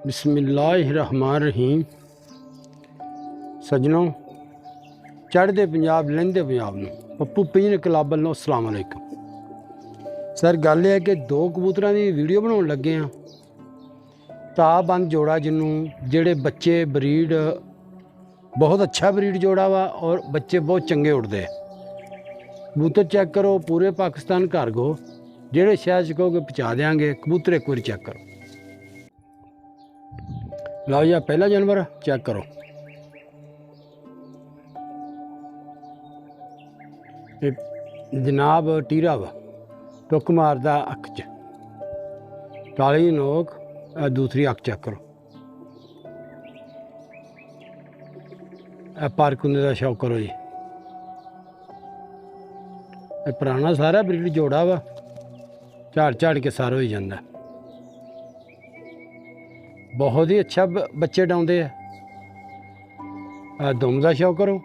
बिस्मिल्लाहिर्रहमानिर्रहीम। सज्जनों, चढ़ते पंजाब लहिंदे पंजाब नूं पप्पू पिजन क्लब वालों अस्सलाम वालेकुम। सर गल है कि दो कबूतरां की वीडियो बनाउण लगे हाँ। ताबंद जोड़ा जिन्हों जेड़े बच्चे बरीड बहुत अच्छा बरीड जोड़ा वा और बच्चे बहुत चंगे उड़ते। कबूतर चेक करो, पूरे पाकिस्तान घर गो, जेड़े शहर च कहोगे पहुँचा देंगे। कबूतर एक बार चेक करो। लो जी, पहला जानवर चेक करो। जनाब टीरा वा टुक मारदा अख च, काली नोक। दूसरी अख चेक करो। पर कुंदे का शौक करो जी। पुराना सारा ब्रीड जोड़ा वा, झाड़ झाड़ के सारा हो जाता। बहुत ही अच्छा बच्चे डाउंदे है। दुम का शौक करो।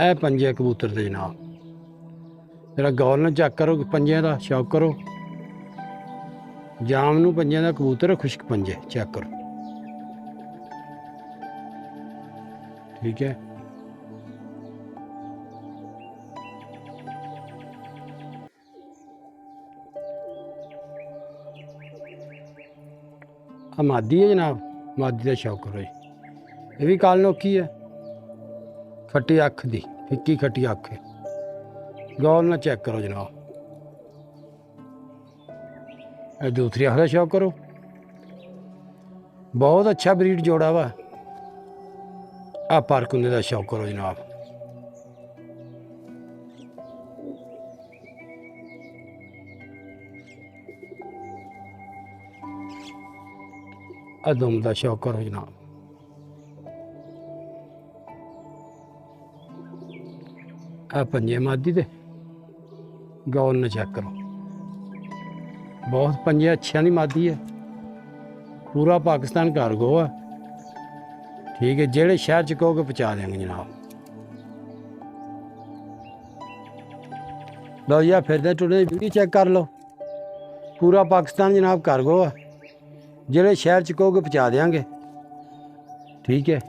ए पंजे कबूतर दे जनाब, जरा गौर न चेक करो। पंजे का शौक करो। जाम नूं पंजे का कबूतर, खुश्क पंजे चेक करो। ठीक है। मादी है जनाब, मादी का शौक करो जी। ये भी काल नोकी है, खट्टी अख दी, फिक्की खट्टी अख है। गौर न चेक करो जनाब। दूसरी अख का शौक करो। बहुत अच्छा ब्रीड जोड़ा वा। पर कुंदे का शौक करो जनाब। दुम का शौक करो जनाब। पंजे मादी दे, गौर न चेक करो। बहुत पंजे अच्छिया की मादी है। पूरा पाकिस्तान घर गो है। ठीक है, जेड़े शहर च कहोगे पहुँचा देंगे जनाब। लो जी, फिर टुरदे वीडियो चेक कर लो। पूरा पाकिस्तान जनाब घर गो है। जेड़े शहर च कहोगे पहुँचा देंगे। ठीक है,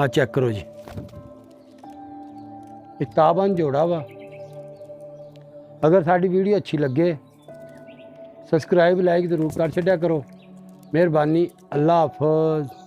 चेक करो जी। एक ताबंद जोड़ा वा। अगर साड़ी वीडियो अच्छी लगे, सब्सक्राइब लाइक जरूर कर छड्या करो। मेहरबानी। अल्लाह हाफिज़।